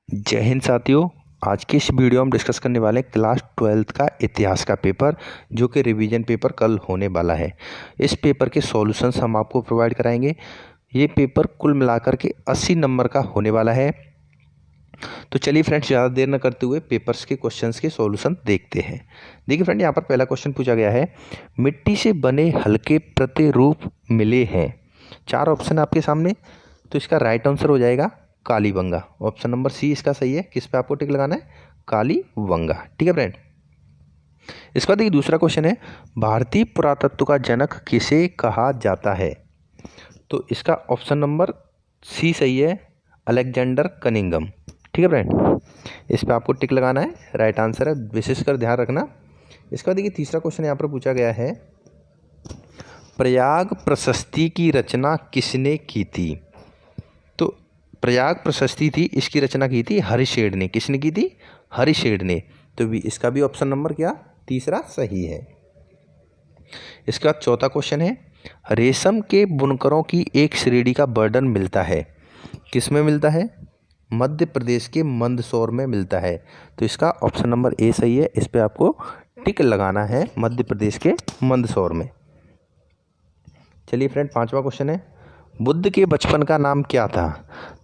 जय हिंद साथियों। आज की इस वीडियो में डिस्कस करने वाले हैं क्लास 12th का इतिहास का पेपर, जो कि रिवीजन पेपर कल होने वाला है। इस पेपर के सॉल्यूशंस हम आपको प्रोवाइड कराएंगे। ये पेपर कुल मिलाकर के 80 नंबर का होने वाला है। तो चलिए फ्रेंड्स, ज़्यादा देर न करते हुए पेपर्स के क्वेश्चंस के सॉल्यूशन देखते हैं। देखिए फ्रेंड, यहाँ पर पहला क्वेश्चन पूछा गया है, मिट्टी से बने हल्के प्रतिरूप मिले हैं। 4 ऑप्शन आपके सामने, तो इसका राइट आंसर हो जाएगा कालीबंगा। ऑप्शन नंबर सी इसका सही है। किस पे आपको टिक लगाना है? कालीबंगा। ठीक है फ्रेंड। इसके बाद देखिए दूसरा क्वेश्चन है, भारतीय पुरातत्व का जनक किसे कहा जाता है? तो इसका ऑप्शन नंबर सी सही है, अलेक्जेंडर कनिंघम। ठीक है फ्रेंड, इस पे आपको टिक लगाना है, राइट आंसर है, विशेषकर ध्यान रखना। इसके बाद देखिए तीसरा क्वेश्चन यहाँ पर पूछा गया है, प्रयाग प्रशस्ति की रचना किसने की थी? तो प्रयाग प्रशस्ति थी, इसकी रचना की थी हरिशेड ने। किसने की थी? हरिशेड ने। तो भी इसका भी ऑप्शन नंबर क्या? तीसरा सही है। इसके बाद चौथा क्वेश्चन है, रेशम के बुनकरों की एक श्रेणी का बर्डन मिलता है। किस में मिलता है? मध्य प्रदेश के मंदसौर में मिलता है। तो इसका ऑप्शन नंबर ए सही है। इस पे आपको टिक लगाना है, मध्य प्रदेश के मंदसौर में। चलिए फ्रेंड, पांचवा क्वेश्चन है, बुद्ध के बचपन का नाम क्या था?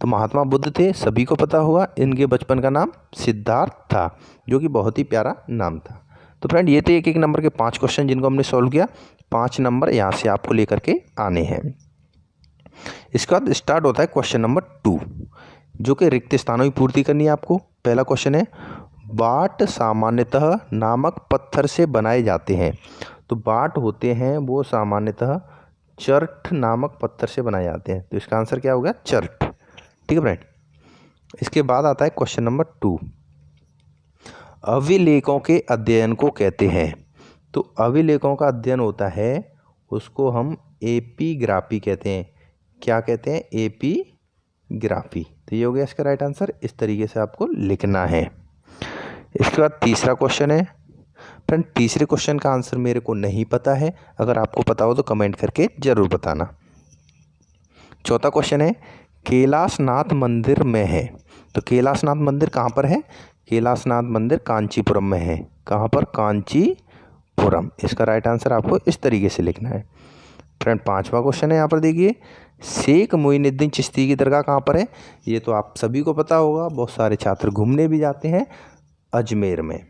तो महात्मा बुद्ध थे, सभी को पता होगा। इनके बचपन का नाम सिद्धार्थ था, जो कि बहुत ही प्यारा नाम था। तो फ्रेंड, ये थे एक एक नंबर के 5 क्वेश्चन जिनको हमने सॉल्व किया। 5 नंबर यहाँ से आपको लेकर के आने हैं। इसके बाद स्टार्ट होता है क्वेश्चन नंबर 2, जो कि रिक्त स्थानों की पूर्ति करनी है आपको। पहला क्वेश्चन है, बाट सामान्यतः नामक पत्थर से बनाए जाते हैं। तो बाट होते हैं वो सामान्यतः चर्ट नामक पत्थर से बनाए जाते हैं। तो इसका आंसर क्या होगा? चर्ट। ठीक है फ्रेंड। इसके बाद आता है क्वेश्चन नंबर 2, अभिलेखों के अध्ययन को कहते हैं। तो अभिलेखों का अध्ययन होता है, उसको हम एपीग्राफी कहते हैं। क्या कहते हैं? एपीग्राफी। तो ये हो गया इसका राइट आंसर। इस तरीके से आपको लिखना है। इसके बाद तीसरा क्वेश्चन है, फ्रेंड तीसरे क्वेश्चन का आंसर मेरे को नहीं पता है, अगर आपको पता हो तो कमेंट करके जरूर बताना। चौथा क्वेश्चन है, कैलाशनाथ मंदिर में है। तो कैलाशनाथ मंदिर कहाँ पर है? कैलाशनाथ मंदिर कांचीपुरम में है। कहाँ पर? कांचीपुरम। इसका राइट आंसर आपको इस तरीके से लिखना है। फ्रेंड पांचवा क्वेश्चन है, यहाँ पर देखिए, शेख मोइनुद्दीन चिश्ती की दरगाह कहाँ पर है? ये तो आप सभी को पता होगा, बहुत सारे छात्र घूमने भी जाते हैं। अजमेर में,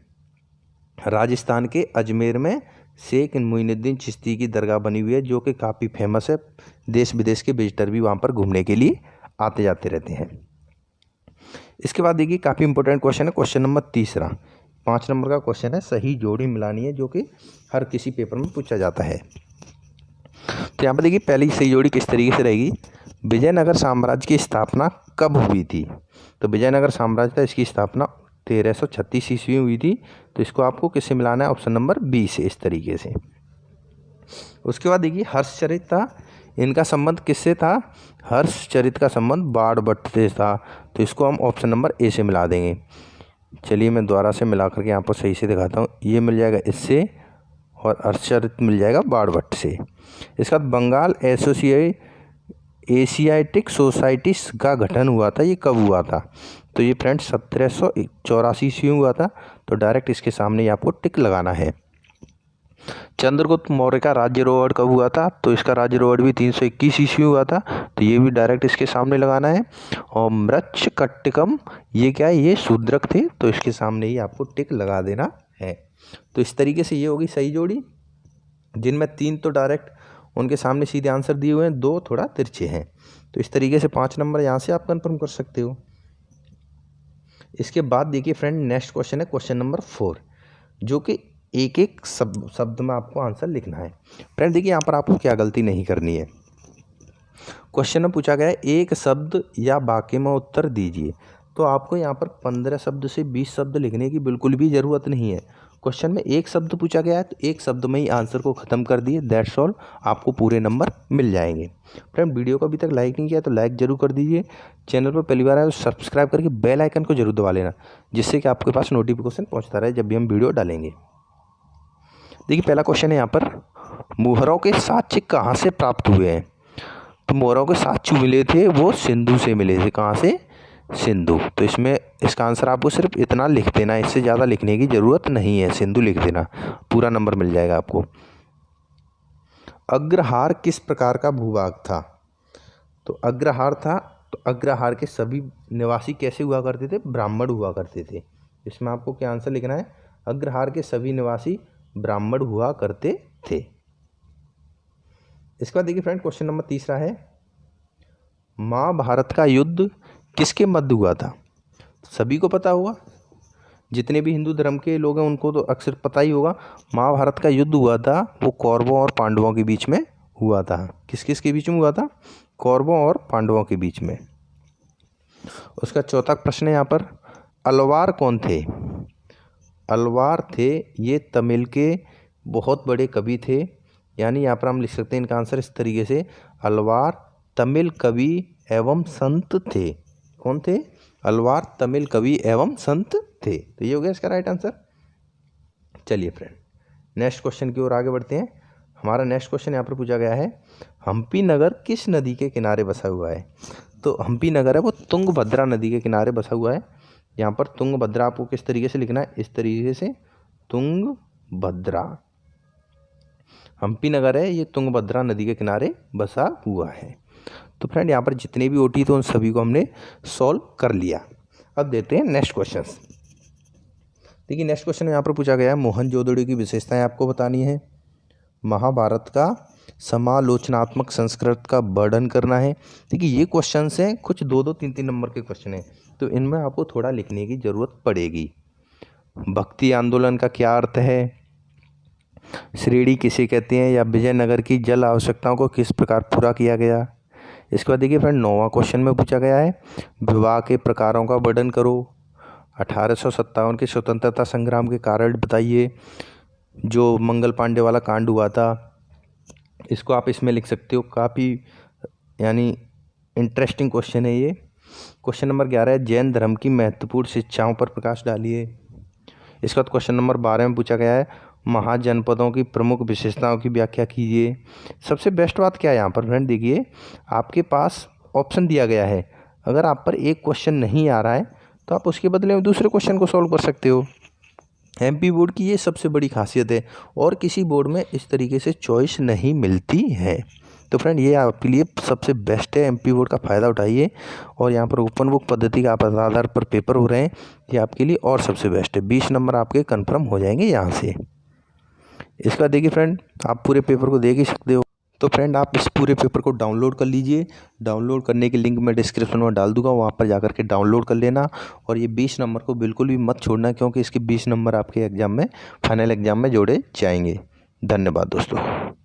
राजस्थान के अजमेर में शेख मोइनुद्दीन चिश्ती की दरगाह बनी हुई है, जो कि काफ़ी फेमस है। देश विदेश के विजिटर भी वहाँ पर घूमने के लिए आते जाते रहते हैं। इसके बाद देखिए काफ़ी इंपॉर्टेंट क्वेश्चन है, क्वेश्चन नंबर तीसरा, 5 नंबर का क्वेश्चन है, सही जोड़ी मिलानी है, जो कि हर किसी पेपर में पूछा जाता है। तो यहाँ पर देखिए पहली सही जोड़ी किस तरीके से रहेगी, विजयनगर साम्राज्य की स्थापना कब हुई थी? तो विजयनगर साम्राज्य का इसकी स्थापना 1336 ईस्वी में हुई थी। तो इसको आपको किससे मिलाना है? ऑप्शन नंबर बी से, इस तरीके से। उसके बाद देखिए हर्षचरित था, इनका संबंध किससे था? हर्षचरित का संबंध बाणभट्ट से था। तो इसको हम ऑप्शन नंबर ए से मिला देंगे। चलिए मैं दोबारा से मिला करके यहाँ पर सही से दिखाता हूँ। ये मिल जाएगा इससे, और हर्षचरित मिल जाएगा बाणभट्ट से। इसके बाद बंगाल एशियाटिक सोसाइटीज का गठन हुआ था, ये कब हुआ था? तो ये फ्रेंड 1784 ईस्वी में हुआ था। तो डायरेक्ट इसके सामने आपको टिक लगाना है। चंद्रगुप्त मौर्य का राज्यारोहण कब हुआ था? तो इसका राज्यारोहण भी 321 ईस्वी में हुआ था। तो ये भी डायरेक्ट इसके सामने लगाना है। और मृच्छकटिकम, ये क्या है? ये शूद्रक थे, तो इसके सामने ही आपको टिक लगा देना है। तो इस तरीके से ये होगी सही जोड़ी, जिनमें 3 तो डायरेक्ट उनके सामने सीधे आंसर दिए हुए हैं, 2 थोड़ा तिरछे हैं। तो इस तरीके से 5 नंबर यहाँ से आप कंफर्म कर सकते हो। इसके बाद देखिए फ्रेंड नेक्स्ट क्वेश्चन है क्वेश्चन नंबर 4, जो कि एक एक शब्द में आपको आंसर लिखना है। फ्रेंड देखिए यहाँ पर आपको क्या गलती नहीं करनी है। क्वेश्चन में पूछा गया है, एक शब्द या वाक्य में उत्तर दीजिए। तो आपको यहाँ पर 15 शब्द से 20 शब्द लिखने की बिल्कुल भी ज़रूरत नहीं है। क्वेश्चन में एक शब्द पूछा गया है, तो एक शब्द में ही आंसर को ख़त्म कर दिए, दैट्स ऑल, आपको पूरे नंबर मिल जाएंगे। फ्रेंड वीडियो को अभी तक लाइक नहीं किया तो लाइक जरूर कर दीजिए। चैनल पर पहली बार आए तो सब्सक्राइब करके बेल आइकन को जरूर दबा लेना, जिससे कि आपके पास नोटिफिकेशन पहुँचता रहे जब भी हम वीडियो डालेंगे। देखिए पहला क्वेश्चन है यहाँ पर, मुहरों के साक्ष्य कहाँ से प्राप्त हुए हैं? तो मोहरों के साक्ष्य मिले थे वो सिंधु से मिले थे। कहाँ से? सिंधु। तो इसमें इसका आंसर आपको सिर्फ इतना लिख देना, इससे ज़्यादा लिखने की ज़रूरत नहीं है, सिंधु लिख देना, पूरा नंबर मिल जाएगा आपको। अग्रहार किस प्रकार का भूभाग था? तो अग्रहार था, तो अग्रहार के सभी निवासी कैसे हुआ करते थे? ब्राह्मण हुआ करते थे। इसमें आपको क्या आंसर लिखना है? अग्रहार के सभी निवासी ब्राह्मण हुआ करते थे। इसके बाद देखिए फ्रेंड, क्वेश्चन नंबर 3 है, महाभारत का युद्ध किसके मध्य हुआ था? सभी को पता होगा, जितने भी हिंदू धर्म के लोग हैं उनको तो अक्सर पता ही होगा। महाभारत का युद्ध हुआ था वो कौरवों और पांडवों के बीच में हुआ था। किस किस के बीच में हुआ था? कौरवों और पांडवों के बीच में। उसका चौथा प्रश्न है यहाँ पर, अलवार कौन थे? अलवार थे ये तमिल के बहुत बड़े कवि थे, यानी यहाँ पर हम लिख सकते हैं इनका आंसर इस तरीके से, अलवार तमिल कवि एवं संत थे। कौन थे? अलवार तमिल कवि एवं संत थे। तो ये हो गया इसका राइट आंसर। चलिए फ्रेंड, नेक्स्ट क्वेश्चन की ओर आगे बढ़ते हैं। हमारा नेक्स्ट क्वेश्चन यहाँ पर पूछा गया है, हम्पी नगर किस नदी के किनारे बसा हुआ है? तो हम्पी नगर है वो तुंगभद्रा नदी के किनारे बसा हुआ है। यहाँ पर तुंगभद्रा आपको किस तरीके से लिखना है? इस तरीके से, तुंगभद्रा। हम्पी नगर है ये तुंगभद्रा नदी के किनारे बसा हुआ है। तो फ्रेंड यहाँ पर जितने भी ओटी थे उन सभी को हमने सॉल्व कर लिया। अब देते हैं नेक्स्ट क्वेश्चन। देखिए नेक्स्ट क्वेश्चन यहाँ पर पूछा गया है, मोहनजोदड़ो की विशेषताएं आपको बतानी है, महाभारत का समालोचनात्मक संस्कृत का वर्णन करना है। देखिए ये क्वेश्चन हैं, कुछ 2-2, 3-3 नंबर के क्वेश्चन हैं, तो इनमें आपको थोड़ा लिखने की ज़रूरत पड़ेगी। भक्ति आंदोलन का क्या अर्थ है? श्रेणी किसे कहते हैं? या विजयनगर की जल आवश्यकताओं को किस प्रकार पूरा किया गया? इसके बाद देखिए फ्रेंड 9वां क्वेश्चन में पूछा गया है, विवाह के प्रकारों का वर्णन करो। 1857 के स्वतंत्रता संग्राम के कारण बताइए। जो मंगल पांडे वाला कांड हुआ था, इसको आप इसमें लिख सकते हो, काफ़ी यानी इंटरेस्टिंग क्वेश्चन है ये। क्वेश्चन नंबर 11 है, जैन धर्म की महत्वपूर्ण शिक्षाओं पर प्रकाश डालिए। इसके बाद क्वेश्चन नंबर 12 में पूछा गया है, महाजनपदों की प्रमुख विशेषताओं की व्याख्या कीजिए। सबसे बेस्ट बात क्या है यहाँ पर फ्रेंड, देखिए आपके पास ऑप्शन दिया गया है, अगर आप पर एक क्वेश्चन नहीं आ रहा है तो आप उसके बदले में दूसरे क्वेश्चन को सॉल्व कर सकते हो। एमपी बोर्ड की ये सबसे बड़ी खासियत है, और किसी बोर्ड में इस तरीके से चॉइस नहीं मिलती है। तो फ्रेंड ये आपके लिए सबसे बेस्ट है, एमपी बोर्ड का फ़ायदा उठाइए। और यहाँ पर ओपन बुक पद्धति का आधार पर पेपर हो रहे हैं, ये आपके लिए और सबसे बेस्ट है। 20 नंबर आपके कन्फर्म हो जाएंगे यहाँ से। इसका देखिए फ्रेंड, आप पूरे पेपर को देख ही सकते हो। तो फ्रेंड आप इस पूरे पेपर को डाउनलोड कर लीजिए। डाउनलोड करने की लिंक मैं डिस्क्रिप्शन में डाल दूंगा, वहाँ पर जाकर के डाउनलोड कर लेना। और ये 20 नंबर को बिल्कुल भी मत छोड़ना, क्योंकि इसके 20 नंबर आपके एग्ज़ाम में, फाइनल एग्ज़ाम में जोड़े जाएंगे। धन्यवाद दोस्तों।